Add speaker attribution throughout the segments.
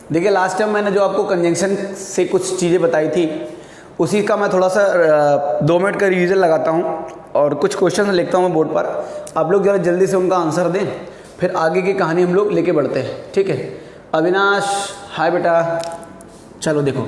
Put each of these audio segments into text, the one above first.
Speaker 1: देखिए last time मैंने जो आपको कंजंक्शन से कुछ चीज़ें बताई थी उसी का मैं थोड़ा सा 2 मिनट का रिवीजन लगाता हूँ और कुछ क्वेश्चन लिखता हूँ मैं बोर्ड पर, आप लोग ज़रा जल्दी से उनका आंसर दें, फिर आगे की कहानी हम लोग लेके बढ़ते हैं, ठीक है। अविनाश हाय बेटा, चलो देखो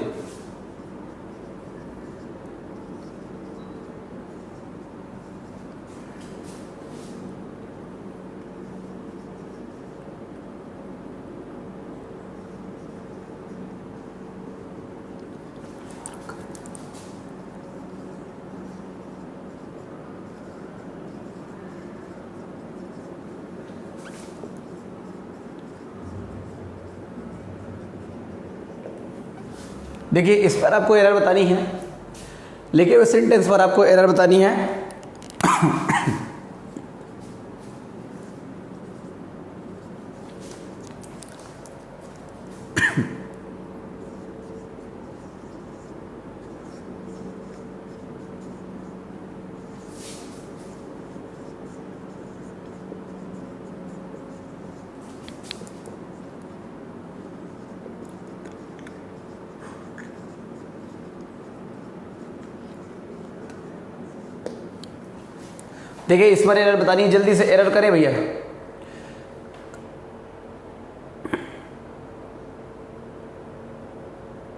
Speaker 1: देखिए इस पर आपको एरर बतानी है, लिखे हुए सेंटेंस पर आपको एरर बतानी है। देखिए इस पर एरर बतानी है, जल्दी से एरर करें भैया।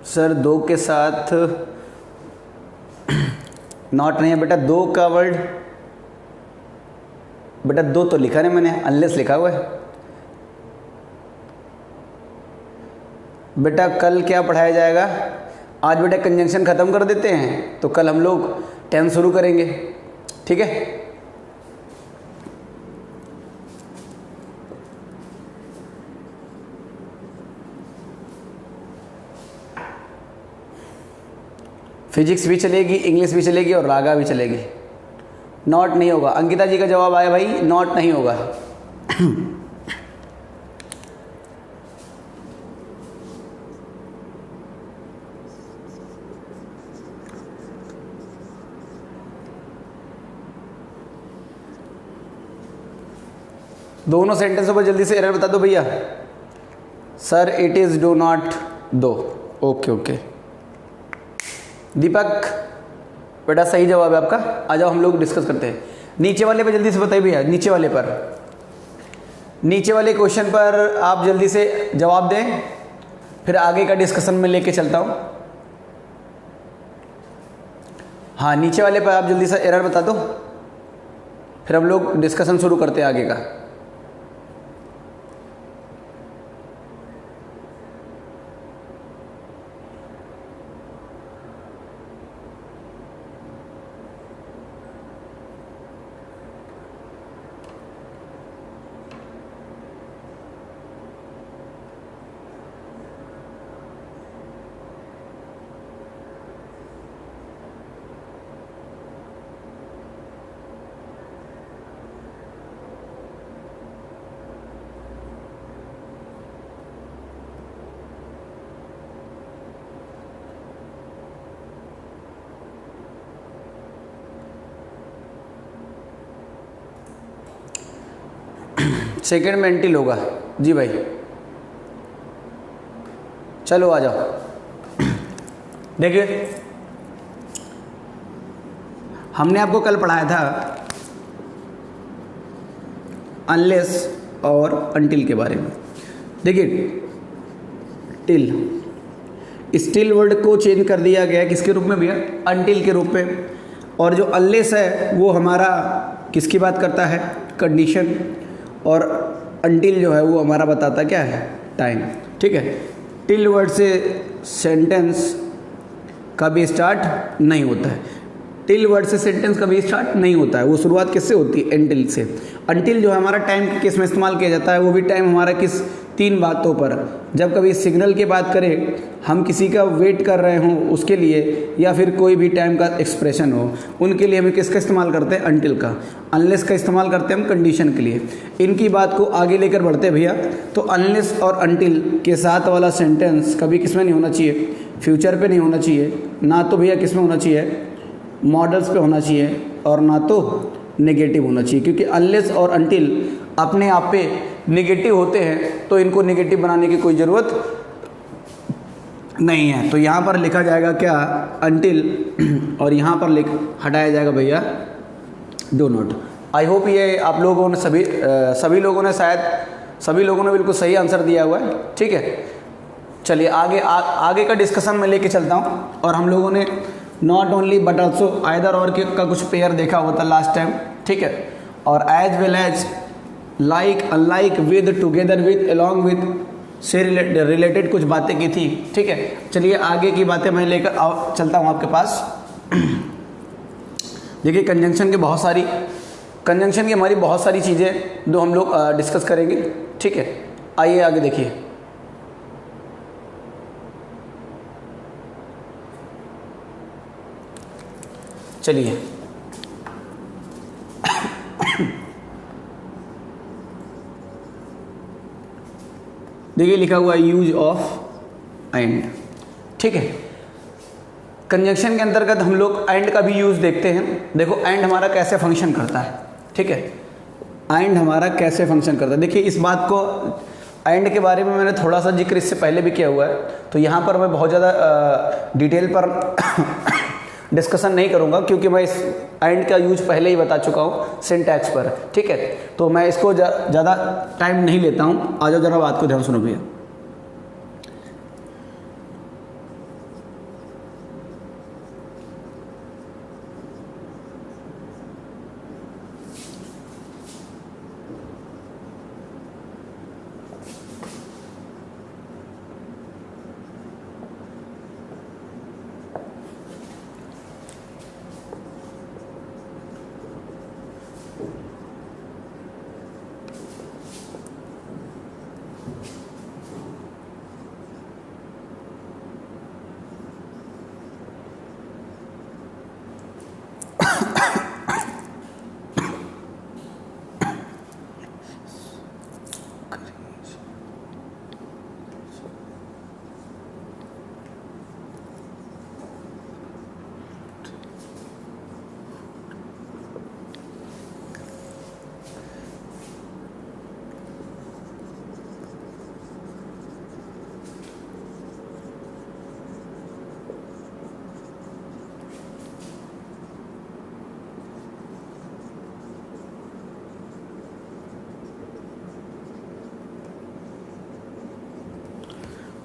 Speaker 1: सर 2 के साथ नॉट नहीं है बेटा, 2 का वर्ड बेटा 2 तो लिखा नहीं मैंने, अनलेस लिखा हुआ है बेटा। कल क्या पढ़ाया जाएगा? आज बेटा कंजंक्शन ख़त्म कर देते हैं तो कल हम लोग टेंस शुरू करेंगे, ठीक है। फिजिक्स भी चलेगी, इंग्लिश भी चलेगी और रागा भी चलेगी। नॉट नहीं होगा, अंकिता जी का जवाब आया भाई, नॉट नहीं होगा। दोनों सेंटेंसों पर जल्दी से एरर बता दो भैया। Sir it is do not दो, ओके ओके। दीपक बेटा सही जवाब है आपका, आ जाओ हम लोग डिस्कस करते हैं। नीचे वाले पे जल्दी से बताइए भैया, नीचे वाले पर, नीचे वाले क्वेश्चन पर आप जल्दी से जवाब दें, फिर आगे का डिस्कशन में लेके चलता हूँ। हाँ नीचे वाले पर आप जल्दी से एरर बता दो, फिर हम लोग डिस्कशन शुरू करते हैं आगे का। सेकेंड में एंटिल होगा जी भाई, चलो आ जाओ। देखिए हमने आपको कल पढ़ाया था अनलेस और अनटिल के बारे में। देखिए टिल, स्टिल वर्ड को चेंज कर दिया गया किसके रूप में भैया? अनटिल के रूप में। और जो अनलेस है वो हमारा किसकी बात करता है? कंडीशन। और अनटिल जो है वो हमारा बताता क्या है? टाइम, ठीक है। टिल वर्ड से सेंटेंस कभी स्टार्ट नहीं होता है, टिल वर्ड से सेंटेंस कभी स्टार्ट नहीं होता है, वो शुरुआत किससे होती है? एंटिल से। अनटिल जो है हमारा टाइम किस में इस्तेमाल किया जाता है? वो भी टाइम हमारा किस 3 बातों पर, जब कभी सिग्नल की बात करें, हम किसी का वेट कर रहे हों उसके लिए, या फिर कोई भी टाइम का एक्सप्रेशन हो, उनके लिए हम किसका इस्तेमाल करते हैं? अनटिल का। अनलेस का इस्तेमाल करते हैं हम कंडीशन के लिए। इनकी बात को आगे लेकर बढ़ते हैं भैया। तो अनलेस और अनटिल के साथ वाला सेंटेंस कभी किस में नहीं होना चाहिए? फ्यूचर पे नहीं होना चाहिए, ना तो भैया किस में होना चाहिए? मॉडल्स पे होना चाहिए, और ना तो नेगेटिव होना चाहिए, क्योंकि अनलेस और अनटिल अपने आप पे नेगेटिव होते हैं, तो इनको नेगेटिव बनाने की कोई ज़रूरत नहीं है, तो यहाँ पर लिखा जाएगा क्या, अनटिल, और यहाँ पर हटाया जाएगा भैया डू नॉट। आई होप ये आप लोगों ने सभी लोगों ने शायद सभी लोगों ने बिल्कुल सही आंसर दिया हुआ है। ठीक है, चलिए आगे का डिस्कशन में लेके चलता हूँ। और हम लोगों ने not only but also either और का कुछ पेयर देखा हुआ था लास्ट टाइम। ठीक है, और as well as like unlike with together with along with से रिलेटेड कुछ बातें की थी। ठीक है, चलिए आगे की बातें मैं लेकर चलता हूँ आपके पास। देखिए कंजंक्शन की हमारी बहुत सारी चीज़ें जो हम लोग डिस्कस करेंगे। ठीक है, आइए आगे देखिए। चलिए देखिए लिखा हुआ है यूज ऑफ एंड। ठीक है, कंजंक्शन के अंतर्गत हम लोग एंड का भी यूज देखते हैं। देखो एंड हमारा कैसे फंक्शन करता है। ठीक है, एंड हमारा कैसे फंक्शन करता है। देखिए इस बात को एंड के बारे में मैंने थोड़ा सा जिक्र इससे पहले भी किया हुआ है, तो यहाँ पर मैं बहुत ज़्यादा डिटेल पर डिस्कशन नहीं करूँगा, क्योंकि मैं इस एंड का यूज पहले ही बता चुका हूँ सिंटैक्स पर। ठीक है, तो मैं इसको ज़्यादा टाइम नहीं लेता हूँ। आ जाओ जरा बात को ध्यान सुनो भैया।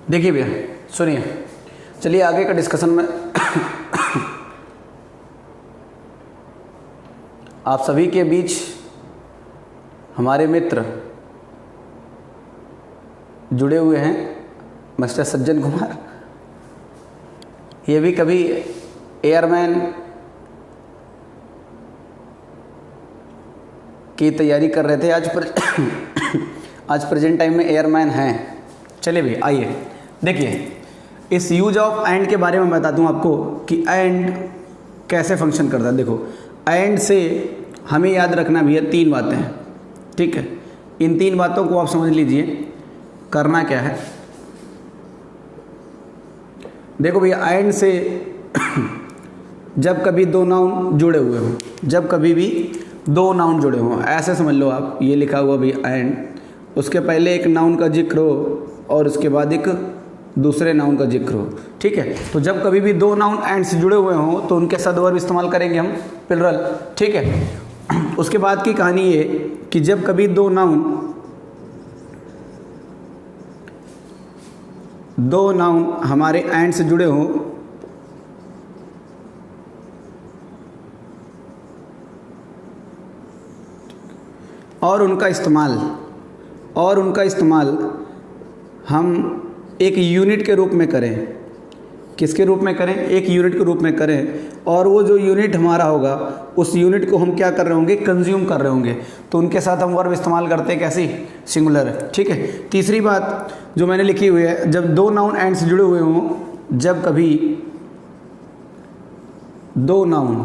Speaker 1: देखिए भैया सुनिए, चलिए आगे का डिस्कशन में आप सभी के बीच हमारे मित्र जुड़े हुए हैं, मिस्टर सज्जन कुमार। ये भी कभी एयरमैन की तैयारी कर रहे थे, आज प्रेजेंट टाइम में एयरमैन हैं। चलिए भैया आइए देखिए, इस यूज ऑफ एंड के बारे में बता दूं आपको कि एंड कैसे फंक्शन करता है। देखो एंड से हमें याद रखना भी है 3 बातें हैं। ठीक है, इन 3 बातों को आप समझ लीजिए। करना क्या है, देखो भैया एंड से जब कभी 2 नाउन जुड़े हुए हों, जब कभी भी 2 नाउन जुड़े हों, ऐसे समझ लो आप, ये लिखा हुआ भैया एंड, उसके पहले एक नाउन का जिक्र हो और उसके बाद एक दूसरे नाउन का जिक्र हो। ठीक है, तो जब कभी भी 2 नाउन एंड से जुड़े हुए हों तो उनके सदवर्ब इस्तेमाल करेंगे हम प्लुरल। ठीक है, उसके बाद की कहानी ये कि जब कभी 2 नाउन हमारे एंड से जुड़े हों और उनका इस्तेमाल हम एक यूनिट के रूप में करें। किसके रूप में करें? एक यूनिट के रूप में करें, और वो जो यूनिट हमारा होगा उस यूनिट को हम क्या कर रहे होंगे? कंज्यूम कर रहे होंगे। तो उनके साथ हम वर्ब इस्तेमाल करते हैं, कैसी? सिंगुलर। ठीक है, तीसरी बात जो मैंने लिखी हुई है, जब 2 नाउन एंड से जुड़े हुए हों, जब कभी 2 नाउन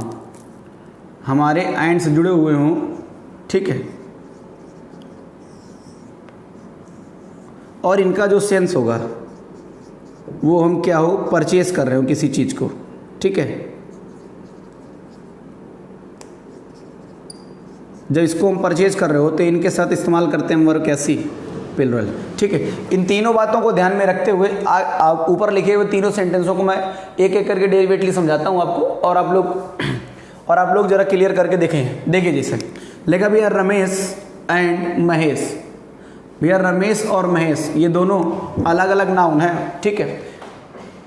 Speaker 1: हमारे एंड से जुड़े हुए हों, ठीक है, और इनका जो सेंस होगा वो हम क्या हो? परचेज कर रहे हो किसी चीज़ को। ठीक है, जब इसको हम परचेज कर रहे हो तो इनके साथ इस्तेमाल करते हैं वर्ब कैसी? प्लुरल। ठीक है, इन तीनों बातों को ध्यान में रखते हुए ऊपर लिखे हुए तीनों सेंटेंसों को मैं एक एक करके डेरिवेटली समझाता हूँ आपको, और आप लोग जरा क्लियर करके देखें। देखिए जैसे लिखा भैया रमेश एंड महेश। भैया रमेश और महेश ये दोनों अलग अलग नाउन हैं, ठीक है,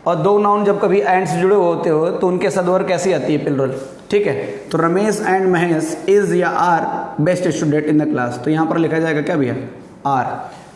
Speaker 1: और दो नाउन जब कभी एंड से जुड़े होते हो तो उनके सदवर कैसी आती है, प्लुरल। ठीक है, तो रमेश एंड महेश इज या are best student in the class, तो यहाँ पर लिखा जाएगा क्या भैया, आर,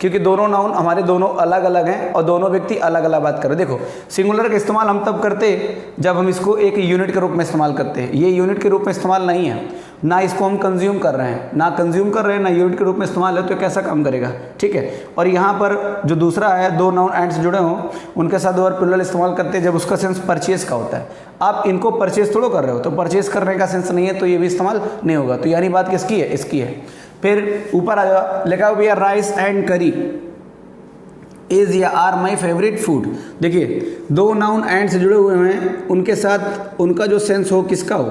Speaker 1: क्योंकि दोनों नाउन हमारे दोनों अलग अलग हैं और दोनों व्यक्ति अलग अलग बात कर रहे हैं। देखो सिंगुलर का इस्तेमाल हम तब करते हैं जब हम इसको एक यूनिट के रूप में इस्तेमाल करते हैं। ये यूनिट के रूप में इस्तेमाल नहीं है, ना इसको हम कंज्यूम कर रहे हैं, ना यूनिट के रूप में इस्तेमाल है, तो कैसा काम करेगा। ठीक है, और यहाँ पर जो दूसरा है, दो नाउन एंड से जुड़े हों उनके साथ और प्लुरल इस्तेमाल करते हैं जब उसका सेंस परचेज का होता है। आप इनको परचेज थोड़ा कर रहे हो, तो परचेज करने का सेंस नहीं है तो ये भी इस्तेमाल नहीं होगा। तो यानी बात किसकी है, इसकी है। फिर ऊपर आ जाओ, लिखा हुआ भैया राइस एंड करी इज या आर माई फेवरेट फूड। देखिए दो नाउन एंड से जुड़े हुए हैं, उनके साथ उनका जो सेंस हो किसका हो,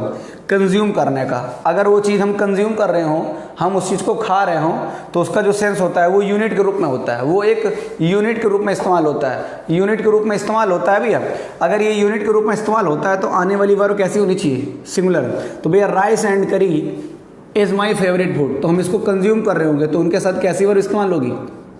Speaker 1: कंज्यूम करने का। अगर वो चीज़ हम कंज्यूम कर रहे हों, हम उस चीज़ को खा रहे हों, तो उसका जो सेंस होता है वो यूनिट के रूप में होता है, वो एक यूनिट के रूप में इस्तेमाल होता है, यूनिट के रूप में इस्तेमाल होता है भैया। अगर ये यूनिट के रूप में इस्तेमाल होता है तो आने वाली वर्ब कैसी होनी चाहिए, सिंगुलर। तो भैया राइस एंड करी इज़ माई फेवरेट फूड, तो हम इसको कंज्यूम कर रहे होंगे तो उनके साथ कैसी वर्ब इस्तेमाल होगी।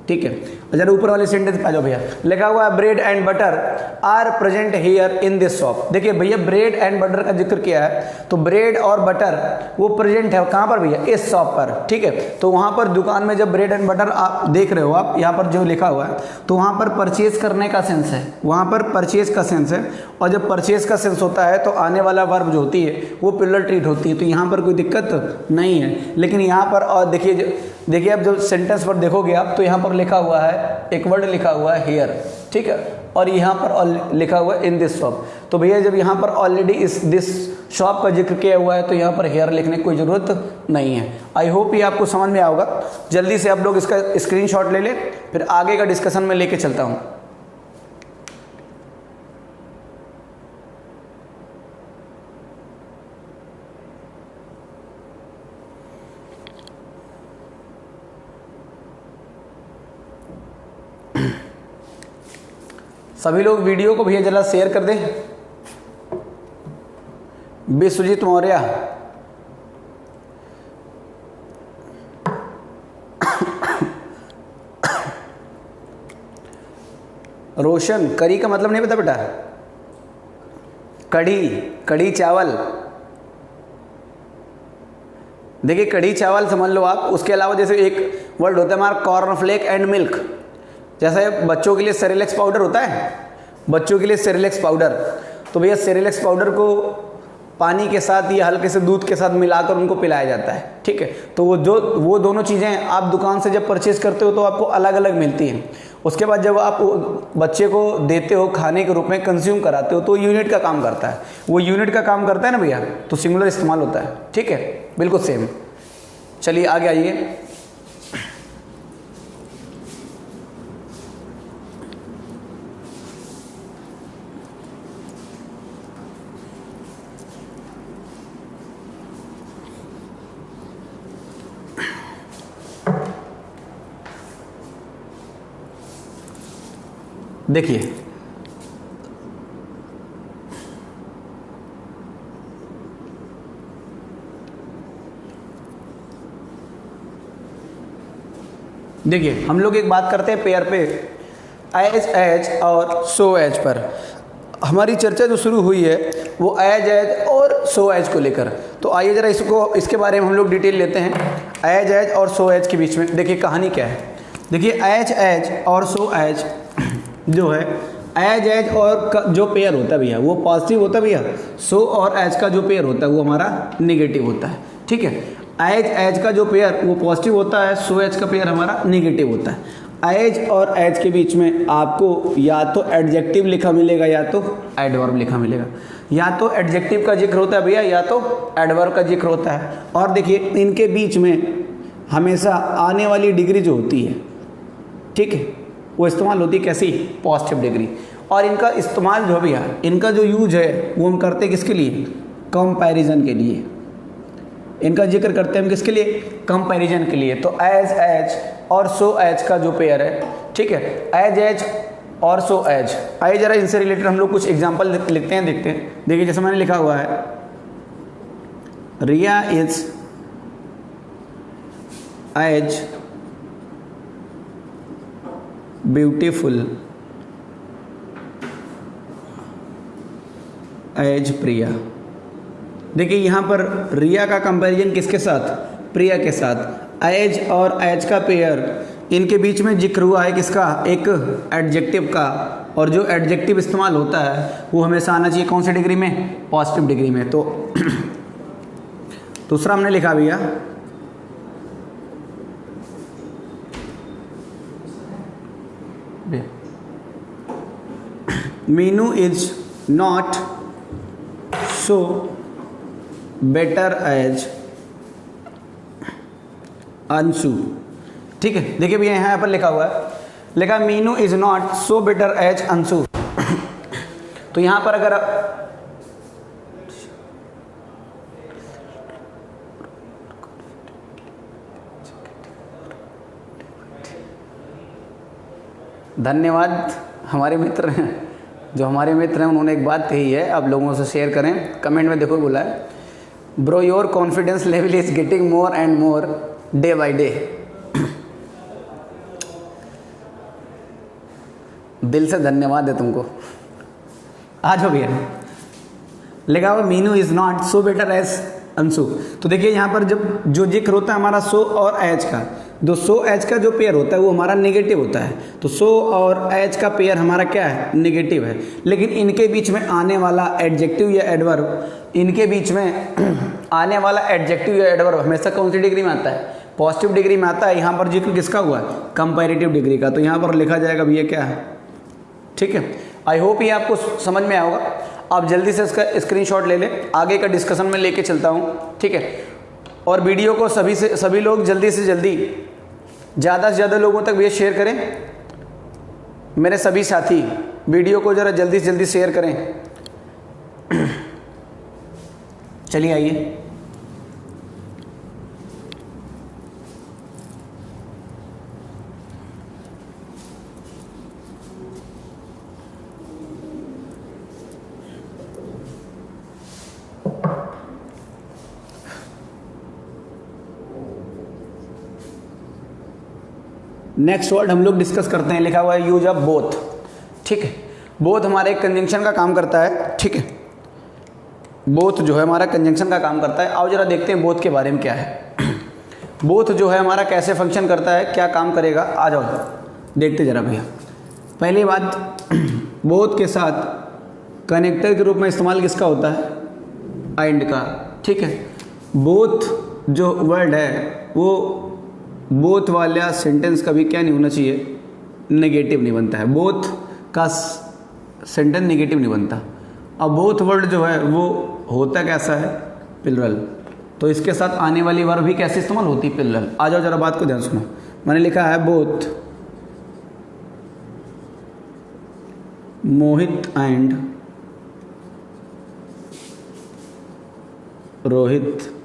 Speaker 1: ठीक है, जरा ऊपर वाले सेंटेंस पे आ जाओ भैया, लिखा हुआ है bread and butter are present here in this shop. देखिए भैया ब्रेड एंड बटर का जिक्र किया है, तो ब्रेड और बटर वो प्रेजेंट है कहाँ पर भैया, इस शॉप पर। ठीक है, तो वहाँ पर दुकान में जब ब्रेड एंड बटर आप देख रहे हो, आप यहाँ पर जो लिखा हुआ है, तो वहाँ पर परचेज करने का सेंस है, वहाँ पर परचेज का सेंस है, और जब परचेज का सेंस होता है तो आने वाला वर्ब जो होती है वो प्लुरल ट्रीट होती है, तो यहाँ पर कोई दिक्कत नहीं है। लेकिन यहाँ पर और देखिए अब जब सेंटेंस पर देखोगे आप, तो यहाँ पर लिखा हुआ है, एक वर्ड लिखा हुआ है हियर, ठीक है, और यहाँ पर लिखा हुआ है इन दिस शॉप। तो भैया जब यहाँ पर ऑलरेडी इस दिस शॉप का जिक्र किया हुआ है तो यहाँ पर हेयर लिखने की कोई ज़रूरत नहीं है। आई होप ये आपको समझ में आएगा। जल्दी से आप लोग इसका स्क्रीनशॉट ले लें, फिर आगे का डिस्कशन में लेके चलता हूँ। सभी लोग वीडियो को भैया जरा शेयर कर दें। विश्वजीत मौर्य, रोशन, करी का मतलब नहीं पता बेटा, कढ़ी चावल। देखिए कढ़ी चावल समझ लो आप। उसके अलावा जैसे एक वर्ड होता है हमारा कॉर्नफ्लेक एंड मिल्क, जैसे बच्चों के लिए सेरेलेक्स पाउडर होता है, बच्चों के लिए सेरेलेक्स पाउडर, तो भैया सेरेलेक्स पाउडर को पानी के साथ या हल्के से दूध के साथ मिलाकर उनको पिलाया जाता है। ठीक है, तो वो दोनों चीज़ें आप दुकान से जब परचेज करते हो तो आपको अलग अलग मिलती हैं। उसके बाद जब आप बच्चे को देते हो खाने के रूप में, कंज्यूम कराते हो, तो यूनिट का काम करता है। वो यूनिट का काम करता है ना भैया, तो सिंगुलर इस्तेमाल होता है। ठीक है, बिल्कुल सेम। चलिए आगे आइए। देखिए हम लोग एक बात करते हैं पेयर पे, एज और सो एज पर। हमारी चर्चा जो शुरू हुई है वो एज और सो एज को लेकर। तो आइए जरा इसके बारे में हम लोग डिटेल लेते हैं। एज और सो एज के बीच में देखिए कहानी क्या है। देखिए एज और सो एज जो है, एज और जो पेयर होता है भैया वो पॉजिटिव होता है भैया, सो और एज का जो पेयर होता है वो हमारा नेगेटिव होता है। ठीक है, एज का जो पेयर वो पॉजिटिव होता है, सो एज का पेयर हमारा नेगेटिव होता है। एज और एज के बीच में आपको या तो एडजेक्टिव लिखा मिलेगा या तो एडवर्ब लिखा मिलेगा। या तो एडजेक्टिव का जिक्र होता है भैया या तो एडवर्ब का जिक्र होता है। और देखिए इनके बीच में हमेशा आने वाली डिग्री जो होती है, ठीक है, वो इस्तेमाल होती है कैसी, पॉजिटिव डिग्री। और इनका इस्तेमाल जो भैया, इनका जो यूज है वो हम करते हैं किसके लिए, कंपैरिजन के लिए। इनका जिक्र करते हैं हम किसके लिए, कंपैरिजन के लिए। तो एज एज और सो एज का जो पेयर है, ठीक है, एज एज और सो एज। आइए जरा इनसे रिलेटेड हम लोग कुछ एग्जांपल लिखते हैं, देखते हैं। देखिए जैसे मैंने लिखा हुआ है, रिया इज एज ब्यूटीफुल एज प्रिया। देखिए यहाँ पर रिया का कंपैरिजन किसके साथ, प्रिया के साथ। एज और एज का पेयर, इनके बीच में जिक्र हुआ है किसका, एक एडजेक्टिव का, और जो एडजेक्टिव इस्तेमाल होता है वो हमेशा आना चाहिए कौन सी डिग्री में, पॉजिटिव डिग्री में। तो दूसरा हमने लिखा भैया, Meenu is not so better as Anshu. ठीक है, देखिए भैया यहाँ पर लिखा हुआ है, लिखा Meenu is not so better as Anshu. तो यहाँ पर अगर धन्यवाद हमारे मित्र हैं, जो हमारे मित्र हैं उन्होंने एक बात कही है, आप लोगों से शेयर करें। कमेंट में देखो बोला है, bro your confidence level is getting more and more day by day. दिल से धन्यवाद है तुमको। आ जाओ भैया, लिखा हुआ Meenu is not so better as Anshu. तो देखिए यहाँ पर जब जो जिक्र होता है हमारा सो और एज का, तो सो एज का जो पेयर होता है वो हमारा नेगेटिव होता है। तो सो और एज का पेयर हमारा क्या है, नेगेटिव है। लेकिन इनके बीच में आने वाला एडजेक्टिव या एडवर्ब, इनके बीच में आने वाला एडजेक्टिव या एडवर्ब हमेशा कौन सी डिग्री में आता है, पॉजिटिव डिग्री में आता है। यहाँ पर जिक्र किसका हुआ है, कंपैरेटिव डिग्री का। तो यहाँ पर लिखा जाएगा भैया क्या है, ठीक है। आई होप ये आपको समझ में आया होगा। आप जल्दी से इसका स्क्रीनशॉट ले लें, आगे का डिस्कशन में लेके चलता हूँ, ठीक है। और वीडियो को सभी लोग जल्दी से जल्दी, ज़्यादा से ज़्यादा लोगों तक भैया शेयर करें। मेरे सभी साथी वीडियो को ज़रा जल्दी से जल्दी शेयर करें। चलिए आइए, नेक्स्ट वर्ड हम लोग डिस्कस करते हैं। लिखा हुआ है यूज ऑफ बोथ, ठीक है। बोथ हमारे एक कंजंक्शन का काम करता है, ठीक है। बोथ जो है हमारा कंजंक्शन का काम करता है। आओ जरा देखते हैं बोथ के बारे में क्या है। बोथ जो है हमारा कैसे फंक्शन करता है, क्या काम करेगा, आ जाओ देखते जरा भैया। पहली बात, बोथ के साथ कनेक्टर के रूप में इस्तेमाल किसका होता है, एंड का, ठीक है। बोथ जो वर्ड है वो बोथ वाला सेंटेंस कभी क्या नहीं होना चाहिए, नेगेटिव नहीं बनता है। बोथ का सेंटेंस नेगेटिव नहीं बनता। अब बोथ वर्ड जो है वो होता कैसा है, प्लुरल। तो इसके साथ आने वाली वर्ब भी कैसे इस्तेमाल होती है, प्लुरल। आ जाओ जरा बात को ध्यान सुनो। मैंने लिखा है बोथ मोहित एंड रोहित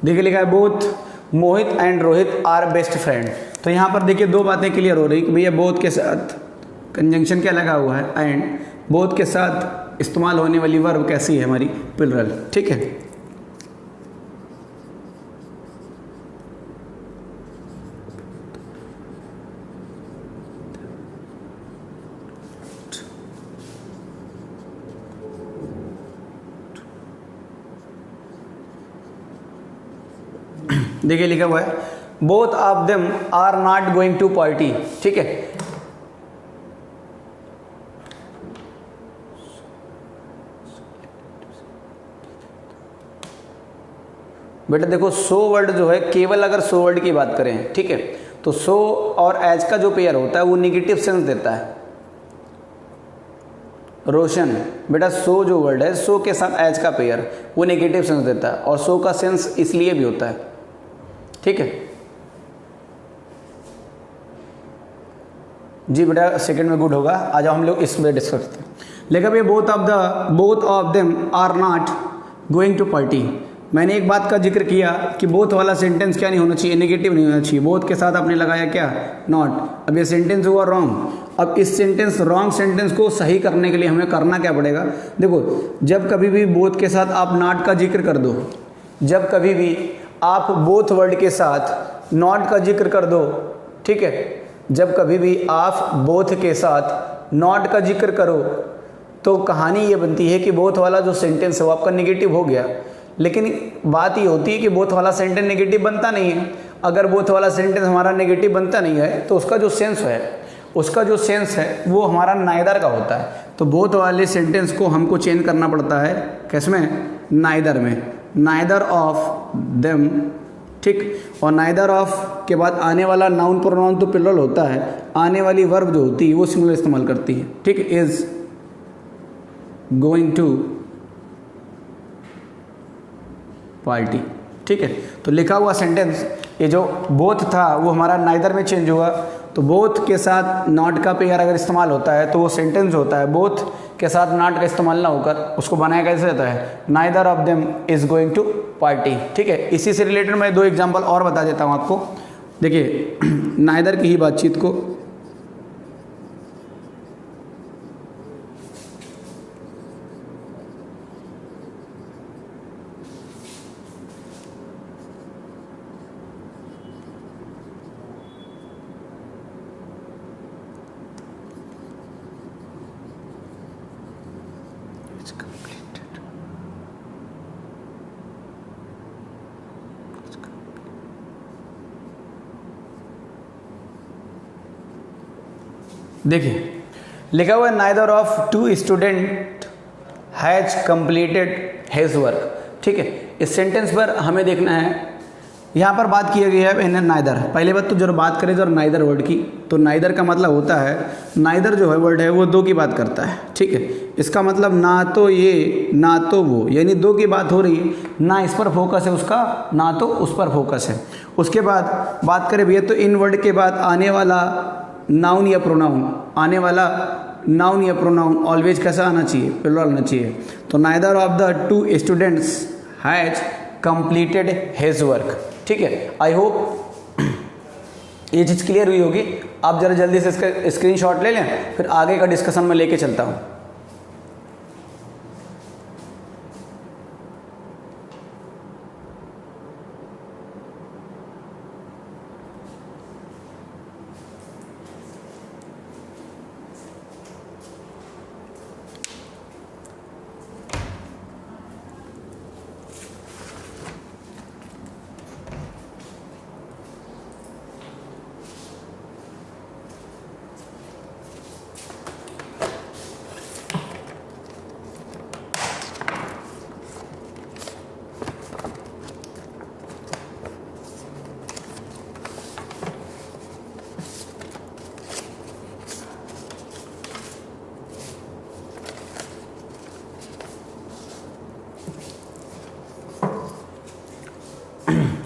Speaker 1: देखिए लिखा है both Mohit and Rohit are best friend. तो यहाँ पर देखिए दो बातें क्लियर हो रही कि भैया बोथ के साथ कंजंक्शन क्या लगा हुआ है, एंड बोथ के साथ इस्तेमाल होने वाली वर्ब कैसी है, हमारी प्लुरल, ठीक है। देखिए लिखा हुआ है both of them are not going to party, ठीक है। बेटा देखो सो वर्ड जो है, केवल अगर सो वर्ड की बात करें, ठीक है, तो सो और एज का जो पेयर होता है वो निगेटिव सेंस देता है। रोशन, बेटा सो जो वर्ड है, सो के साथ एज का पेयर वो नेगेटिव सेंस देता है, और सो का सेंस इसलिए भी होता है, ठीक है। जी बेटा सेकंड में गुड होगा। आ जाओ हम लोग इसमें डिस्कस करते हैं। लेकिन भैया both of them are not going to party. मैंने एक बात का जिक्र किया कि बोथ वाला सेंटेंस क्या नहीं होना चाहिए, नेगेटिव नहीं होना चाहिए। बोथ के साथ आपने लगाया क्या, नॉट। अब ये सेंटेंस हुआ रॉन्ग। अब इस सेंटेंस रॉन्ग सेंटेंस को सही करने के लिए हमें करना क्या पड़ेगा, देखो जब कभी भी बोथ के साथ आप नॉट का जिक्र कर दो, जब कभी भी आप बोथ वर्ड के साथ नॉट का जिक्र कर दो, ठीक है, जब कभी भी आप बोथ के साथ नॉट का जिक्र करो तो कहानी ये बनती है कि बोथ वाला जो सेंटेंस है वो आपका नेगेटिव हो गया। लेकिन बात ये होती है कि बोथ वाला सेंटेंस नेगेटिव बनता नहीं है। अगर बोथ वाला सेंटेंस हमारा नेगेटिव बनता नहीं है तो उसका जो सेंस है वो हमारा नाइदर का होता है। तो बोथ वाले सेंटेंस को हमको चेंज करना पड़ता है किसमें, नाइदर में, नाइदर ऑफ देम, ठीक। और नाइदर ऑफ के बाद आने वाला नाउन प्रोनाउन तो प्लुरल होता है, आने वाली वर्ब जो होती है वो सिंगुलर इस्तेमाल करती है, ठीक। इज गोइंग टू पार्टी, ठीक है। तो लिखा हुआ सेंटेंस ये जो बोथ था वो हमारा नाइदर में चेंज हुआ। तो बोथ के साथ नॉट का पेयर अगर इस्तेमाल होता है तो वो सेंटेंस होता है, बोथ के साथ नॉट का इस्तेमाल ना होकर उसको बनाया कैसे जाता है, neither of them is going to party, ठीक है। इसी से रिलेटेड मैं 2 एग्जांपल और बता देता हूँ आपको। देखिए नाइदर की ही बातचीत को, देखिए लिखा हुआ है neither of 2 student has completed his work, ठीक है। इस सेंटेंस पर हमें देखना है, यहाँ पर बात की गई है इन नाइदर। पहले बात तो जब बात करें जब नाइदर वर्ड की, तो नाइदर का मतलब होता है, नाइदर जो है वर्ड है वो 2 की बात करता है, ठीक है। इसका मतलब ना तो ये ना तो वो, यानी 2 की बात हो रही है, ना इस पर फोकस है उसका ना तो उस पर फोकस है। उसके बाद बात करें भैया तो इन वर्ड के बाद आने वाला नाउन या प्रोनाउन, आने वाला नाउन या प्रोनाउन ऑलवेज कैसा आना चाहिए, प्लुरल आना चाहिए। तो neither of the 2 students has completed his work, ठीक है। आई होप ये चीज़ क्लियर हुई होगी। आप ज़रा जल्दी से इसका स्क्रीनशॉट ले लें, फिर आगे का डिस्कशन में लेके चलता हूँ।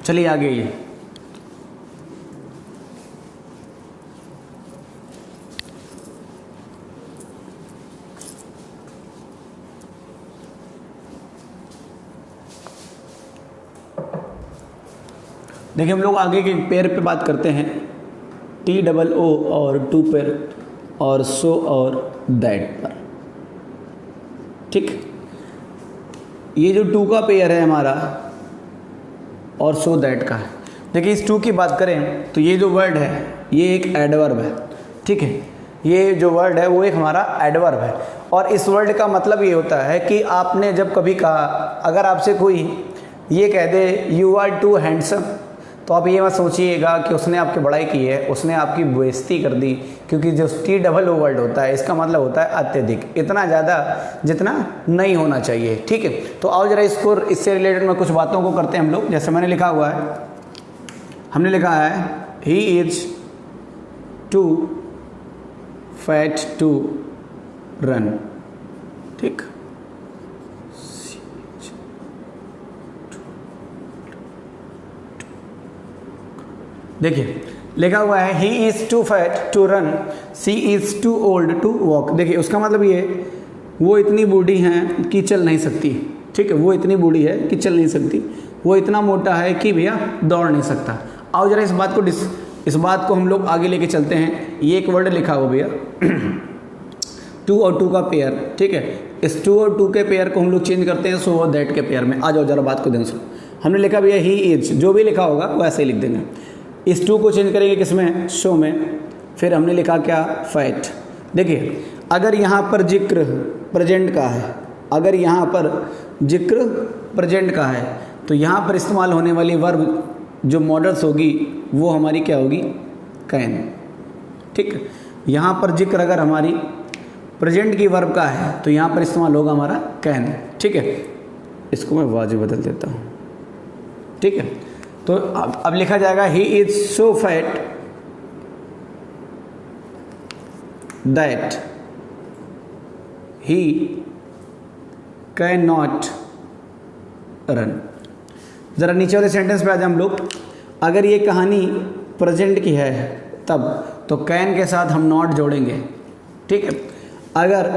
Speaker 1: चलिए आगे ये देखिए हम लोग आगे के पेयर पे बात करते हैं, TOO और 2 पेयर और सो और दैट पर, ठीक। ये जो 2 का पेयर है हमारा और सो दैट का है। देखिए इस 2 की बात करें तो ये जो वर्ड है ये एक एडवर्ब है, ठीक है। ये जो वर्ड है वो एक हमारा एडवर्ब है और इस वर्ड का मतलब ये होता है कि आपने जब कभी कहा, अगर आपसे कोई ये कह दे यू आर टू हैंडसम, तो आप ये मत सोचिएगा कि उसने आपकी बड़ाई की है, उसने आपकी बेइज्जती कर दी, क्योंकि जो TOO वर्ड होता है इसका मतलब होता है अत्यधिक, इतना ज़्यादा जितना नहीं होना चाहिए, ठीक है। तो आओ जरा इससे रिलेटेड में कुछ बातों को करते हैं हम लोग। जैसे मैंने लिखा हुआ है, हमने लिखा है he is too fat to run, ठीक। देखिए लिखा हुआ है he is too fat to run, she is too old to walk. देखिए उसका मतलब ये वो इतनी बूढ़ी हैं कि चल नहीं सकती, ठीक है, वो इतनी बूढ़ी है कि चल नहीं सकती, वो इतना मोटा है कि भैया दौड़ नहीं सकता। आओ जरा इस बात को हम लोग आगे लेके चलते हैं। ये एक वर्ड लिखा हुआ भैया 2 और 2 का पेयर, ठीक है, इस 2 और 2 के पेयर को हम लोग चेंज करते हैं सो और दैट के पेयर में। आ जाओ जरा बात को ध्यान सुनो। हमने लिखा भैया ही इज, जो भी लिखा होगा वो ऐसे ही लिख देंगे। इस 2 को चेंज करेंगे किसमें, शो में। फिर हमने लिखा क्या, फैट। देखिए अगर यहाँ पर जिक्र प्रेजेंट का है, अगर यहाँ पर जिक्र प्रेजेंट का है तो यहाँ पर इस्तेमाल होने वाली वर्ब जो मॉडल्स होगी वो हमारी क्या होगी, कैन, ठीक। यहाँ पर जिक्र अगर हमारी प्रेजेंट की वर्ब का है तो यहाँ पर इस्तेमाल होगा हमारा कैन, ठीक है। इसको मैं वाजिब बदल देता हूँ, ठीक है। तो अब लिखा जाएगा he is so fat that he can not run. ज़रा नीचे वाले सेंटेंस पे आ जाए हम लोग। अगर ये कहानी प्रेजेंट की है तब तो कैन के साथ हम नॉट जोड़ेंगे, ठीक है। अगर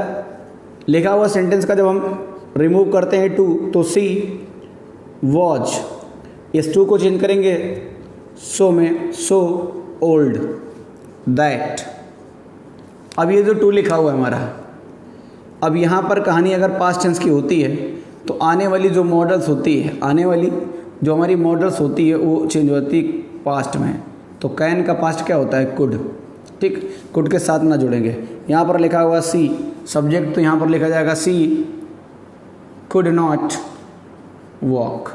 Speaker 1: लिखा हुआ सेंटेंस का जब हम रिमूव करते हैं 2 तो सी वॉच, इस 2 को चेंज करेंगे सो में, सो ओल्ड दैट। अब ये जो 2 लिखा हुआ है हमारा, अब यहाँ पर कहानी अगर पास्ट टेंस की होती है तो आने वाली जो मॉडल्स होती है, आने वाली जो हमारी मॉडल्स होती है वो चेंज होती है पास्ट में। तो कैन का पास्ट क्या होता है, कुड, ठीक। कुड के साथ ना जुड़ेंगे। यहाँ पर लिखा हुआ सी सब्जेक्ट, तो यहाँ पर लिखा जाएगा सी कुड नॉट वॉक।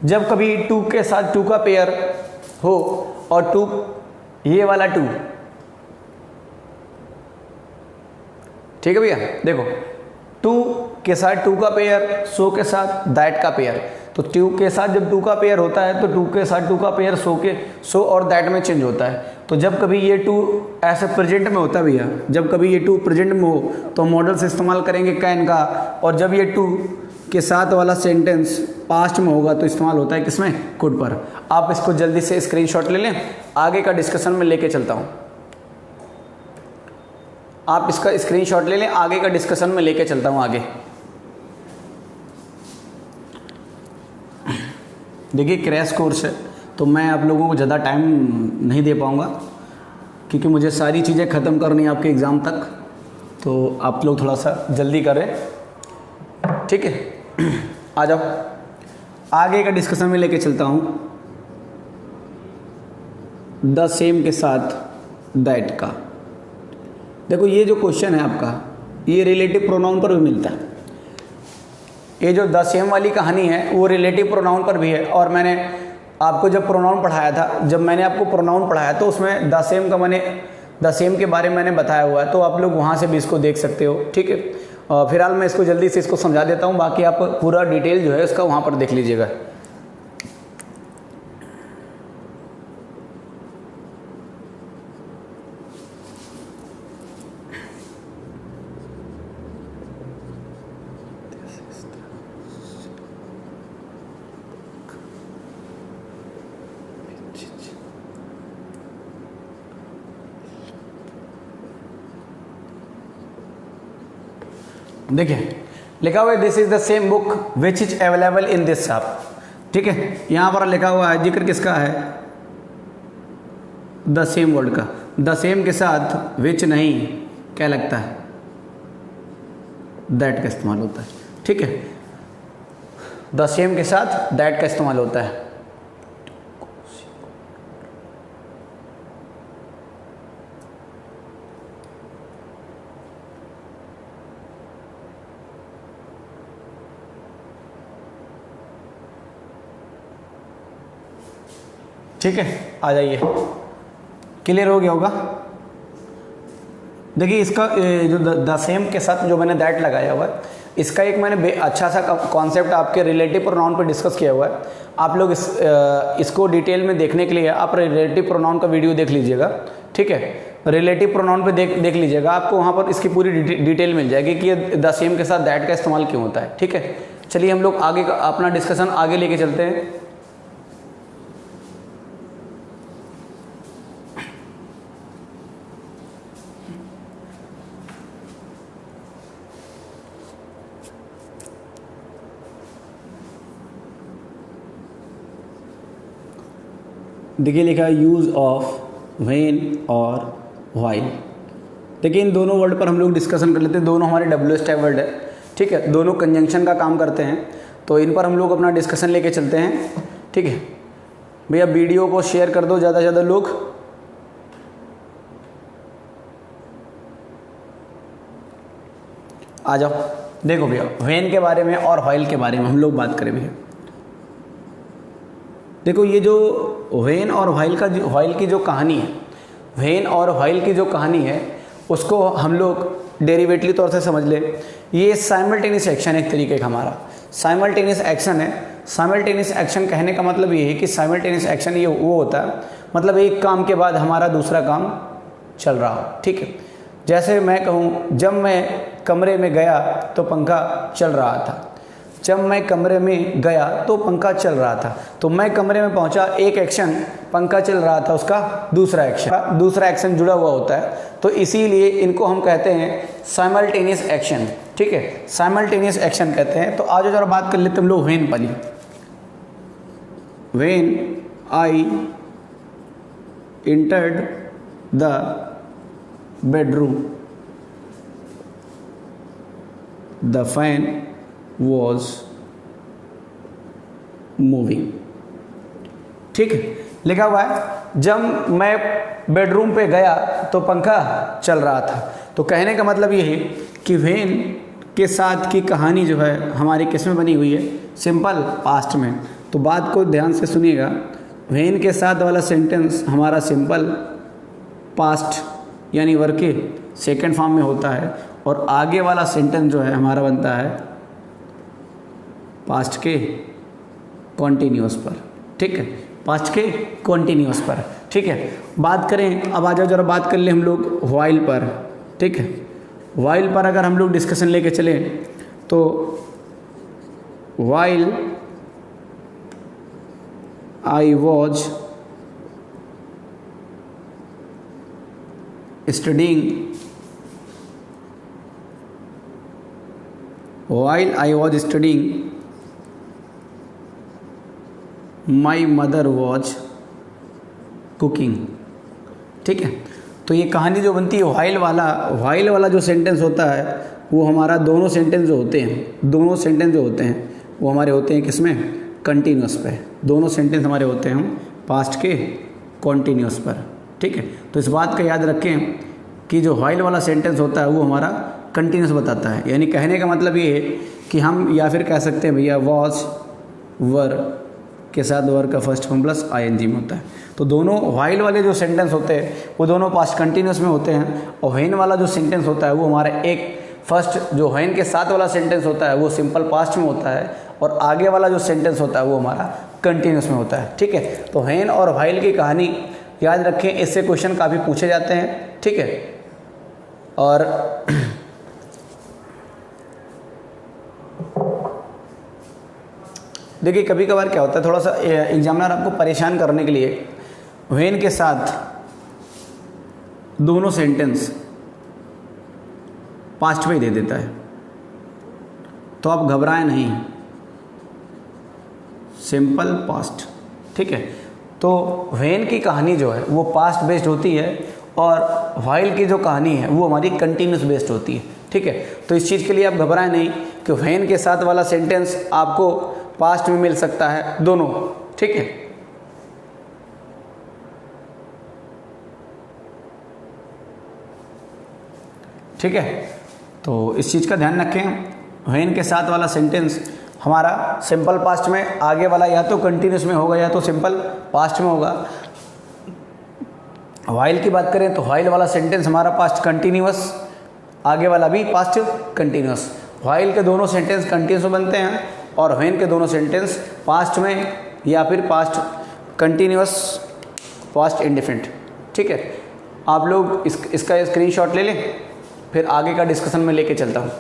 Speaker 1: जब कभी 2 के साथ 2 का पेयर हो और 2 ये वाला 2, ठीक है भैया, देखो 2 के साथ 2 का पेयर, सो के साथ दैट का पेयर। तो 2 के साथ जब 2 का पेयर होता है तो 2 के साथ 2 का पेयर सो और दैट में चेंज होता है। तो जब कभी ये 2 ऐसे प्रेजेंट में होता है भैया, जब कभी ये 2 प्रेजेंट में हो तो मॉडल से इस्तेमाल करेंगे कैन का, और जब ये 2 के साथ वाला सेंटेंस पास्ट में होगा तो इस्तेमाल होता है किसमें, कुड पर। आप इसको जल्दी से स्क्रीनशॉट ले लें, आगे का डिस्कशन में लेके चलता हूँ। आप इसका स्क्रीनशॉट ले लें, आगे का डिस्कशन में लेके चलता हूँ आगे। देखिए क्रैश कोर्स है तो मैं आप लोगों को ज़्यादा टाइम नहीं दे पाऊँगा क्योंकि मुझे सारी चीज़ें ख़त्म करनी है आपके एग्ज़ाम तक, तो आप लोग थोड़ा सा जल्दी करें, ठीक है। आ जाओ आगे का डिस्कशन में लेके चलता हूँ। द सेम के साथ दैट का, देखो ये जो क्वेश्चन है आपका ये रिलेटिव प्रोनाउन पर भी मिलता है। ये जो द सेम वाली कहानी है वो रिलेटिव प्रोनाउन पर भी है, और मैंने आपको जब प्रोनाउन पढ़ाया था, जब मैंने आपको प्रोनाउन पढ़ाया तो उसमें द सेम का द सेम के बारे में मैंने बताया हुआ है, तो आप लोग वहाँ से भी इसको देख सकते हो, ठीक है। फिलहाल मैं इसको जल्दी से इसको समझा देता हूँ, बाकी आप पूरा डिटेल जो है उसका वहाँ पर देख लीजिएगा। देखिए लिखा हुआ है this is the same book which is available in this shop, ठीक है। यहाँ पर लिखा हुआ है जिक्र किसका है, द सेम वर्ड का। द सेम के साथ विच नहीं क्या लगता है, दैट का इस्तेमाल होता है, ठीक है। द सेम के साथ दैट का इस्तेमाल होता है। ठीक है, आ जाइए, क्लियर हो गया होगा। देखिए इसका जो द सेम के साथ जो मैंने दैट लगाया हुआ है, इसका एक मैंने अच्छा सा कॉन्सेप्ट आपके रिलेटिव प्रोनाउन पर डिस्कस किया हुआ है। आप लोग इसको डिटेल में देखने के लिए आप रिलेटिव प्रोनाउन का वीडियो देख लीजिएगा, ठीक है। रिलेटिव प्रोनाउन पे देख लीजिएगा, आपको वहाँ पर इसकी पूरी डिटेल मिल जाएगी कि द सेम के साथ दैट का इस्तेमाल क्यों होता है, ठीक है। चलिए हम लोग आगे का अपना डिस्कशन आगे लेके चलते हैं। देखिए लिखा है यूज़ ऑफ व्हेन और व्हाइल। देखिए इन दोनों वर्ड पर हम लोग डिस्कशन कर लेते हैं। दोनों हमारे WH टाइप वर्ड है, ठीक है, दोनों कंजंक्शन का काम करते हैं, तो इन पर हम लोग अपना डिस्कशन लेके चलते हैं, ठीक है। भैया वीडियो को शेयर कर दो ज़्यादा से ज़्यादा लोग। आ जाओ। देखो भैया व्हेन के बारे में और व्हाइल के बारे में हम लोग बात करें भैया। देखो ये जो व्हेन और व्हाइल की जो कहानी है, व्हेन और व्हाइल की जो कहानी है उसको हम लोग डेरिवेटिव तौर से समझ ले। ये साइमल्टेनियस एक्शन एक तरीके का हमारा साइमल्टेनियस एक्शन है। साइमल्टेनियस एक्शन कहने का मतलब ये है कि साइमल्टेनियस एक्शन ये वो होता है, मतलब एक काम के बाद हमारा दूसरा काम चल रहा हो, ठीक है। जैसे मैं कहूँ जब मैं कमरे में गया तो पंखा चल रहा था, जब मैं कमरे में गया तो पंखा चल रहा था, तो मैं कमरे में पहुंचा, एक एक्शन पंखा चल रहा था, उसका दूसरा एक्शन जुड़ा हुआ होता है, तो इसीलिए इनको हम कहते हैं साइमल्टेनियस एक्शन, ठीक है, साइमल्टेनियस एक्शन कहते हैं। तो आज जरा बात कर लेते हम लोग व्हेन वाली। When I entered the bedroom the fan was moving, ठीक है, लिखा हुआ है जब मैं बेडरूम पे गया तो पंखा चल रहा था। तो कहने का मतलब ये है कि व्हेन के साथ की कहानी जो है हमारी किस में बनी हुई है, सिंपल पास्ट में। तो बात को ध्यान से सुनिएगा, व्हेन के साथ वाला सेंटेंस हमारा सिंपल पास्ट यानी वर्ब के सेकेंड फॉर्म में होता है, और आगे वाला सेंटेंस जो है हमारा बनता है पास्ट के कॉन्टिन्यूअस पर, ठीक है, पास्ट के कॉन्टिन्यूअस पर, ठीक है। बात करें अब, आ जाओ जरा बात कर ले हम लोग व्हाइल पर, ठीक है। व्हाइल पर अगर हम लोग डिस्कशन लेके चले तो while I was studying, while I was studying my mother was cooking, ठीक है। तो ये कहानी जो बनती है व्हाइल वाला जो सेंटेंस होता है वो हमारा दोनों सेंटेंस जो होते हैं वो हमारे होते हैं किसमें, कंटिन्यूस पे। दोनों सेंटेंस हमारे होते हैं पास्ट के कॉन्टिन्यूस पर, ठीक है। तो इस बात का याद रखें कि जो व्हाइल वाला सेंटेंस होता है वो हमारा कंटिन्यूस बताता है, यानी कहने का मतलब ये है कि हम या फिर कह सकते हैं भैया वॉज वर के साथ वर का फर्स्ट फॉर्म प्लस ING में होता है। तो दोनों व्हाइल वाले जो सेंटेंस होते हैं वो दोनों पास्ट कंटिन्यूस में होते हैं, और व्हेन वाला जो सेंटेंस होता है वो हमारा एक फर्स्ट जो व्हेन के साथ वाला सेंटेंस होता है वो सिंपल पास्ट में होता है, और आगे वाला जो सेंटेंस होता है वो हमारा कंटिन्यूस में होता है, ठीक है। तो व्हेन और व्हाइल की कहानी याद रखें, इससे क्वेश्चन काफ़ी पूछे जाते हैं, ठीक है। और देखिए कभी कभार क्या होता है, थोड़ा सा एग्जामिनर आपको परेशान करने के लिए व्हेन के साथ दोनों सेंटेंस पास्ट में ही दे देता है, तो आप घबराएं नहीं, सिंपल पास्ट, ठीक है। तो व्हेन की कहानी जो है वो पास्ट बेस्ड होती है, और व्हाइल की जो कहानी है वो हमारी कंटिन्यूस बेस्ड होती है, ठीक है। तो इस चीज़ के लिए आप घबराएं नहीं कि व्हेन के साथ वाला सेंटेंस आपको पास्ट में मिल सकता है, दोनों, ठीक है। ठीक है, तो इस चीज़ का ध्यान रखें, व्हेन के साथ वाला सेंटेंस हमारा सिंपल पास्ट में, आगे वाला या तो कंटिन्यूस में होगा या तो सिंपल पास्ट में होगा। व्हाइल की बात करें तो व्हाइल वाला सेंटेंस हमारा पास्ट कंटिन्यूअस, आगे वाला भी पास्ट कंटिन्यूअस। व्हाइल के दोनों सेंटेंस कंटिन्यूस बनते हैं, और व्हेन के दोनों सेंटेंस पास्ट में या फिर पास्ट कंटिन्यूअस, पास्ट इंडिफिनिट, ठीक है। आप लोग इसका स्क्रीनशॉट ले लें, फिर आगे का डिस्कशन में लेके चलता हूँ।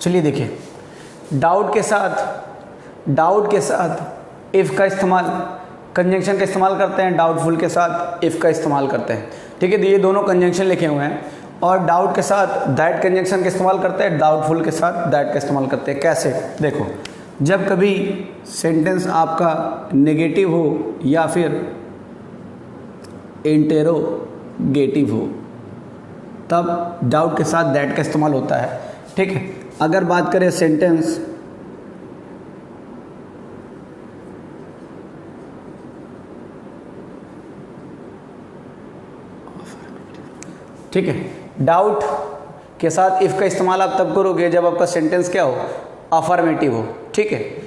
Speaker 1: चलिए देखिए, डाउट के साथ इफ़ का इस्तेमाल, कंजंक्शन का इस्तेमाल करते हैं, डाउटफुल के साथ इफ़ का इस्तेमाल करते हैं। ठीक है, तो ये दोनों कंजंक्शन लिखे हुए हैं, और डाउट के साथ दैट कंजंक्शन का इस्तेमाल करते हैं, डाउटफुल के साथ दैट का इस्तेमाल करते हैं। कैसे? देखो, जब कभी सेंटेंस आपका नेगेटिव हो या फिर इंटेरोगेटिव हो, तब डाउट के साथ दैट का इस्तेमाल होता है। ठीक है, अगर बात करें सेंटेंस ठीक है, डाउट के साथ इफ़ का इस्तेमाल आप तब करोगे जब आपका सेंटेंस क्या हो, अफर्मेटिव हो। ठीक है,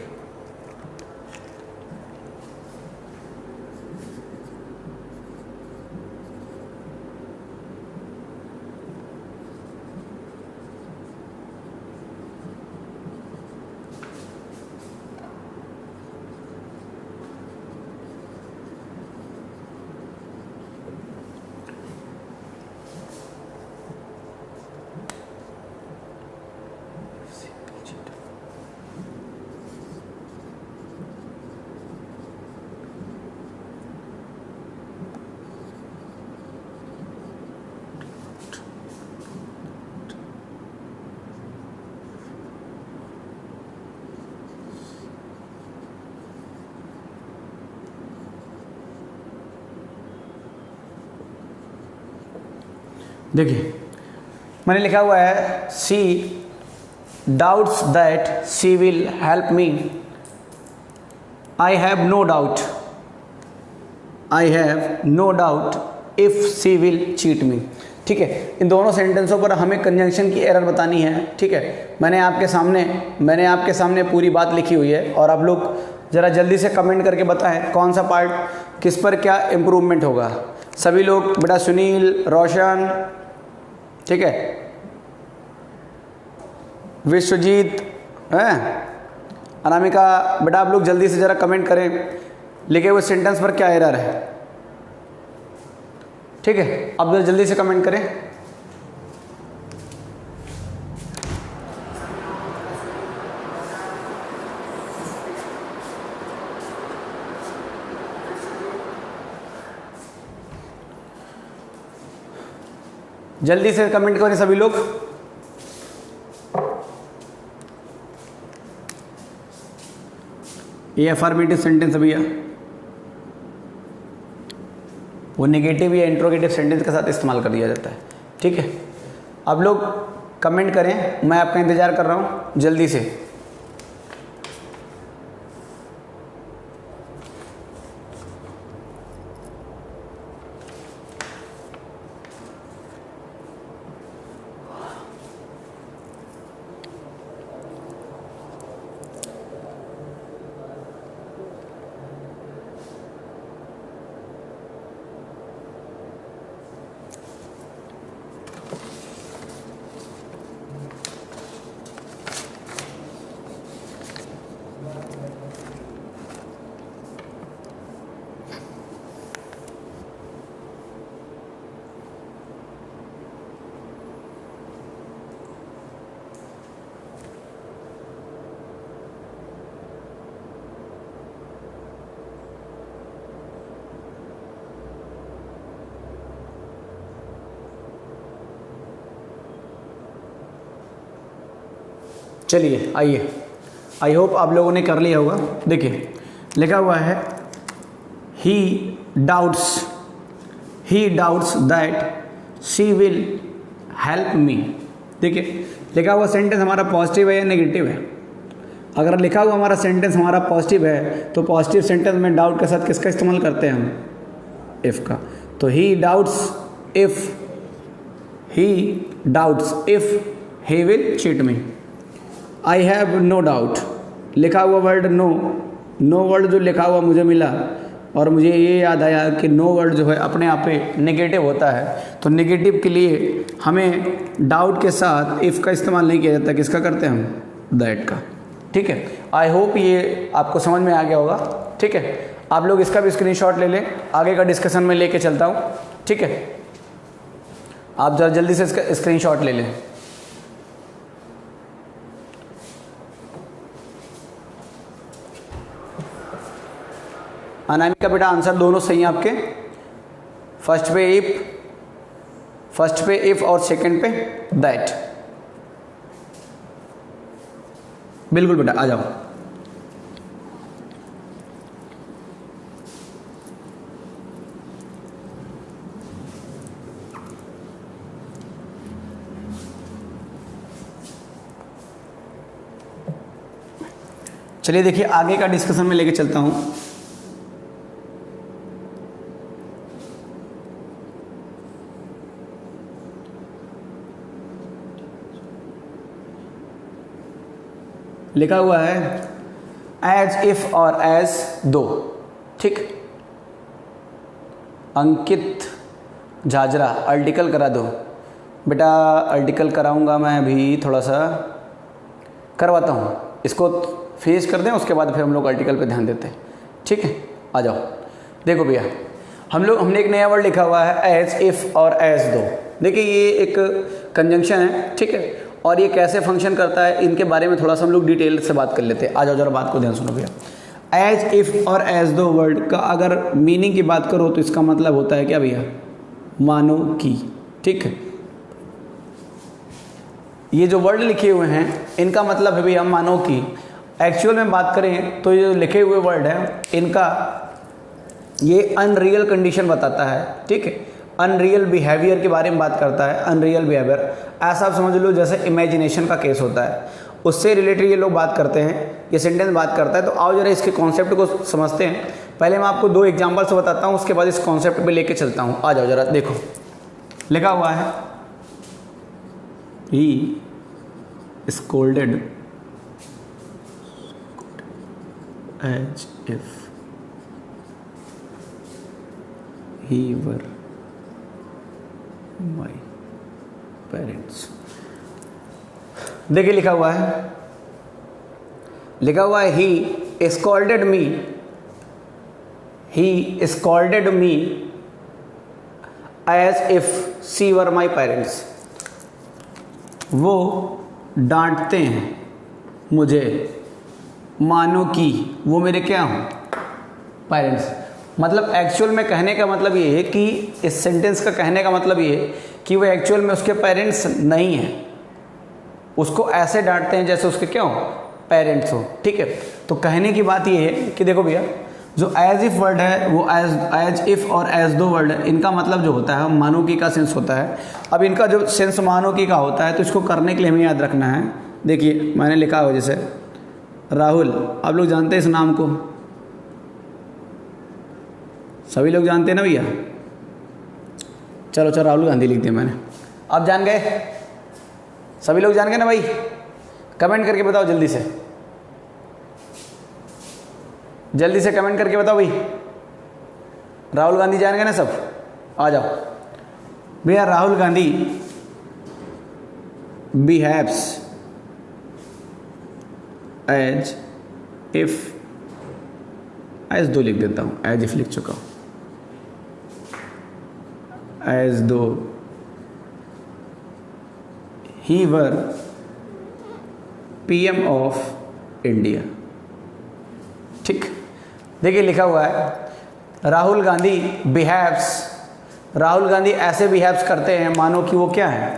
Speaker 1: देखिए मैंने लिखा हुआ है C doubts that she will help me, I have no doubt, I have no doubt if she will cheat me. ठीक है, इन दोनों सेंटेंसों पर हमें कंजंक्शन की एरर बतानी है। ठीक है, मैंने आपके सामने पूरी बात लिखी हुई है, और आप लोग ज़रा जल्दी से कमेंट करके बताएं कौन सा पार्ट किस पर क्या इम्प्रूवमेंट होगा। सभी लोग बेटा, सुनील, रोशन, ठीक है, विश्वजीत, हैं, अनामिका, बेटा आप लोग जल्दी से ज़रा कमेंट करें लिखे हुए सेंटेंस पर क्या एरर है। ठीक है, आप जल्दी से कमेंट करें। जल्दी से कमेंट करें सभी लोग। ये अफर्मेटिव सेंटेंस है भैया, वो नेगेटिव या इंट्रोगेटिव सेंटेंस के साथ इस्तेमाल कर दिया जाता है। ठीक है, आप लोग कमेंट करें, मैं आपका इंतज़ार कर रहा हूँ जल्दी से। चलिए आइए, आई होप आप लोगों ने कर लिया होगा। देखिए लिखा हुआ है ही doubts that she will help मी। देखिए लिखा हुआ सेंटेंस हमारा पॉजिटिव है या नेगेटिव है? अगर लिखा हुआ हमारा सेंटेंस हमारा पॉजिटिव है तो पॉजिटिव सेंटेंस में डाउट के साथ किसका इस्तेमाल करते हैं हम? इफ़ का। तो he doubts if he will cheat me. I have no doubt, लिखा हुआ वर्ड नो वर्ड जो लिखा हुआ मुझे मिला, और मुझे ये याद आया कि नो वर्ड जो है अपने आप पे नेगेटिव होता है, तो नेगेटिव के लिए हमें डाउट के साथ इफ़ का इस्तेमाल नहीं किया जाता, किसका करते हैं हम? दैट का। ठीक है, आई होप ये आपको समझ में आ गया होगा। ठीक है, आप लोग इसका भी स्क्रीनशॉट ले लें, आगे का डिस्कशन में लेके चलता हूँ। ठीक है, आप जरा जल्दी से इसका स्क्रीनशॉट ले लें। अनामिका बेटा आंसर दोनों सही हैं आपके, फर्स्ट पे इफ और सेकंड पे दैट। बिल्कुल बेटा आ जाओ। चलिए देखिए आगे का डिस्कशन में लेके चलता हूं। लिखा हुआ है एज इफ और एज दो, ठीक। अंकित झाजरा आर्टिकल करा दो बेटा, आर्टिकल कराऊंगा मैं अभी, थोड़ा सा करवाता हूँ, इसको फिनिश कर दें उसके बाद फिर हम लोग आर्टिकल पे ध्यान देते हैं, ठीक है। आ जाओ देखो भैया, हमने एक नया वर्ड लिखा हुआ है एज इफ और एज दो। देखिए ये एक कंजंक्शन है, ठीक है, और ये कैसे फंक्शन करता है इनके बारे में थोड़ा सा हम लोग डिटेल से बात कर लेते हैं। आ जाओ जरा बात को ध्यान सुनो भैया। एज इफ और एज दो वर्ड का अगर मीनिंग की बात करो तो इसका मतलब होता है क्या भैया, मानो कि, ठीक है। ये जो वर्ड लिखे हुए हैं इनका मतलब है भैया मानो कि। एक्चुअल में बात करें तो ये जो लिखे हुए वर्ड है इनका ये अनरियल कंडीशन बताता है, ठीक है। अनरियल बिहेवियर के बारे में बात करता है। अनरियल बिहेवियर ऐसा आप समझ लो जैसे इमेजिनेशन का केस होता है, उससे रिलेटेड ये लोग बात करते हैं, ये सेंटेंस बात करता है। तो आओ जरा इसके कॉन्सेप्ट को समझते हैं। पहले मैं आपको दो एग्जाम्पल से बताता हूँ, उसके बाद इस कॉन्सेप्ट पे लेके चलता हूँ। आ जाओ जरा देखो, लिखा हुआ है ही scolded as if he were my parents। देखिए लिखा हुआ है he scolded me as if she were my parents। वो डांटते हैं मुझे मानो कि वो मेरे क्या हों, पेरेंट्स। मतलब एक्चुअल में कहने का मतलब ये है कि इस सेंटेंस का कहने का मतलब ये है कि वो एक्चुअल में उसके पेरेंट्स नहीं हैं, उसको ऐसे डांटते हैं जैसे उसके क्या हो, पेरेंट्स हो, ठीक है। तो कहने की बात ये है कि देखो भैया जो एज इफ वर्ड है वो एज इफ और एज दो वर्ड है, इनका मतलब जो होता है मानो की का सेंस होता है। अब इनका जो सेंस मानो की का होता है तो इसको करने के लिए हमें याद रखना है। देखिए मैंने लिखा हो जैसे राहुल, आप लोग जानते हैं इस नाम को, सभी लोग जानते हैं ना भैया। चलो राहुल गांधी लिख दिया मैंने, आप जान गए, सभी लोग जान गए ना भाई, कमेंट करके बताओ जल्दी से कमेंट करके बताओ भाई। राहुल गांधी जान गए ना सब, आ जाओ भैया। Rahul Gandhi behaves as if, as though लिख देता हूँ, एज इफ लिख चुका हूँ, एज दो ही वर पीएम ऑफ इंडिया, ठीक। देखिए लिखा हुआ है राहुल गांधी बिहेव्स, राहुल गांधी ऐसे बिहेव्स करते हैं मानो कि वो क्या है,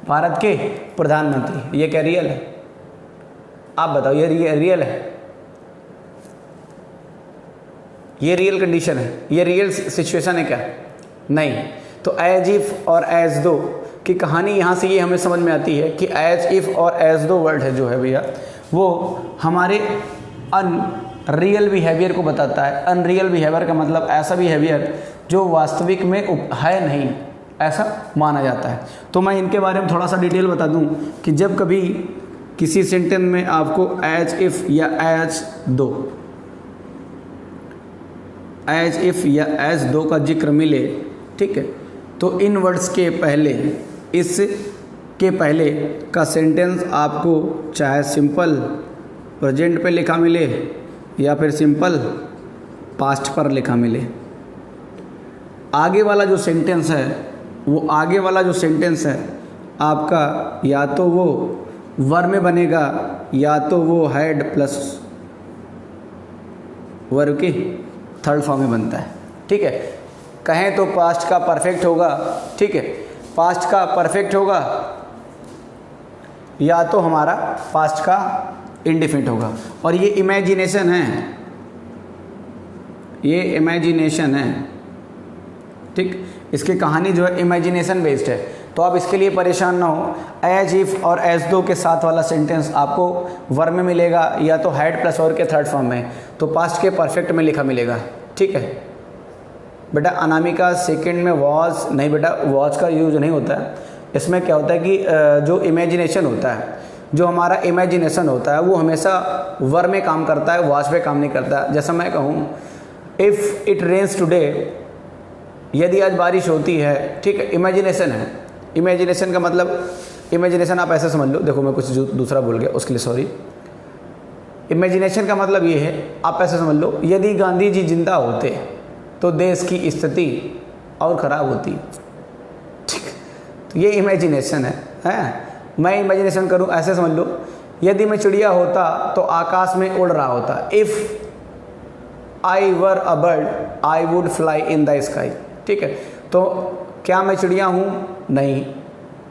Speaker 1: भारत के प्रधानमंत्री। ये क्या रियल है, आप बताओ, ये रियल है, ये रियल कंडीशन है, ये रियल सिचुएशन है क्या, नहीं। तो एज इफ और एज दो की कहानी यहाँ से ये हमें समझ में आती है कि एज इफ और एज दो वर्ड है जो है भैया वो हमारे अनरियल बिहेवियर को बताता है। अनरियल बिहेवियर का मतलब ऐसा बिहेवियर जो वास्तविक में है नहीं, ऐसा माना जाता है। तो मैं इनके बारे में थोड़ा सा डिटेल बता दूं कि जब कभी किसी सेंटेंस में आपको एज इफ या एज दो का जिक्र मिले, ठीक है, तो इन वर्ड्स के पहले, इसके पहले का सेंटेंस आपको चाहे सिंपल प्रेजेंट पे लिखा मिले या फिर सिंपल पास्ट पर लिखा मिले, आगे वाला जो सेंटेंस है आपका या तो वो वर्ब में बनेगा या तो वो हेड प्लस वर्ब के थर्ड फॉर्म में बनता है, ठीक है। कहें तो पास्ट का परफेक्ट होगा, ठीक है, पास्ट का परफेक्ट होगा या तो हमारा पास्ट का इंडेफिनिट होगा। और ये इमेजिनेशन है, ये इमेजिनेशन है, ठीक। इसकी कहानी जो है इमेजिनेशन बेस्ड है, तो आप इसके लिए परेशान ना हो। एज इफ और एज दो के साथ वाला सेंटेंस आपको वर्ब में मिलेगा या तो हैड प्लस और के थर्ड फॉर्म में, तो पास्ट के परफेक्ट में लिखा मिलेगा, ठीक है। बेटा अनामिका सेकंड में वॉज नहीं, बेटा वॉज का यूज नहीं होता है। इसमें क्या होता है कि जो इमेजिनेशन होता है, जो हमारा इमेजिनेशन होता है वो हमेशा वर्ब में काम करता है, वॉज पे काम नहीं करता। जैसा मैं कहूँ इफ़ इट रेन्स टुडे, यदि आज बारिश होती है, ठीक है, इमेजिनेशन है। इमेजिनेशन का मतलब, इमेजिनेशन आप ऐसे समझ लो, देखो मैं कुछ दूसरा बोल गया उसके लिए सॉरी। इमेजिनेशन का मतलब ये है, आप ऐसे समझ लो, यदि गांधी जी जिंदा होते तो देश की स्थिति और ख़राब होती, ठीक। तो ये इमेजिनेशन है। मैं इमेजिनेशन करूं, ऐसे समझ लो, यदि मैं चिड़िया होता तो आकाश में उड़ रहा होता। If I were a bird I would fly in the sky, ठीक है। तो क्या मैं चिड़िया हूँ? नहीं,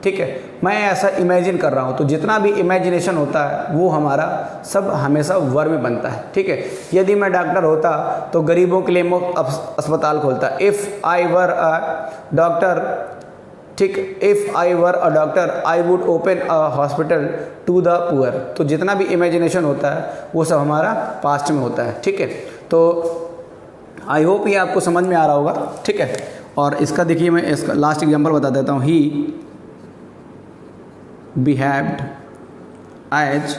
Speaker 1: ठीक है, मैं ऐसा इमेजिन कर रहा हूँ। तो जितना भी इमेजिनेशन होता है वो हमारा सब हमेशा वर्ब में बनता है, ठीक है। यदि मैं डॉक्टर होता तो गरीबों के लिए मुफ्त अस्पताल खोलता। If I were a doctor, ठीक, if I were a doctor I would open a hospital to the poor. तो जितना भी इमेजिनेशन होता है वो सब हमारा पास्ट में होता है, ठीक है। तो आई होप ये आपको समझ में आ रहा होगा, ठीक है। और इसका देखिए मैं इसका लास्ट एग्जांपल बता देता हूँ। ही बिहेव्ड एज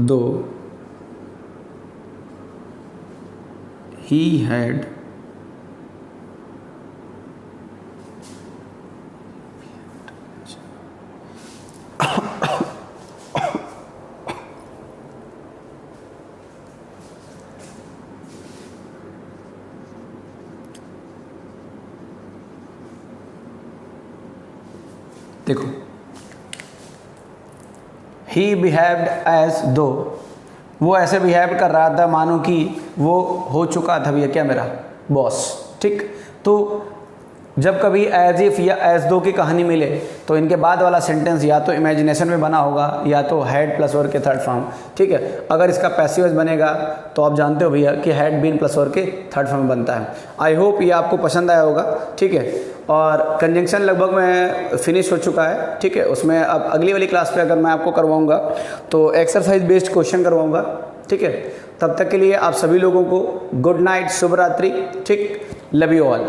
Speaker 1: दो ही हैड देखो, ही बिहेव्ड एज दो, वो ऐसे बिहेव कर रहा था मानो कि वो हो चुका था भैया क्या मेरा बॉस, ठीक। तो जब कभी एज इफ या एज दो की कहानी मिले तो इनके बाद वाला सेंटेंस या तो इमेजिनेशन में बना होगा या तो हैड प्लस वर्ब के थर्ड फॉर्म, ठीक है। अगर इसका पैसिव वॉइस बनेगा तो आप जानते हो भैया कि हैड बीन प्लस वर्ब के थर्ड फॉर्म में बनता है। आई होप ये आपको पसंद आया होगा, ठीक है। और कंजंक्शन लगभग में फिनिश हो चुका है, ठीक है। उसमें अब अगली वाली क्लास पे अगर मैं आपको करवाऊंगा तो एक्सरसाइज बेस्ड क्वेश्चन करवाऊंगा, ठीक है। तब तक के लिए आप सभी लोगों को गुड नाइट, शुभ रात्रि, ठीक। Love you all.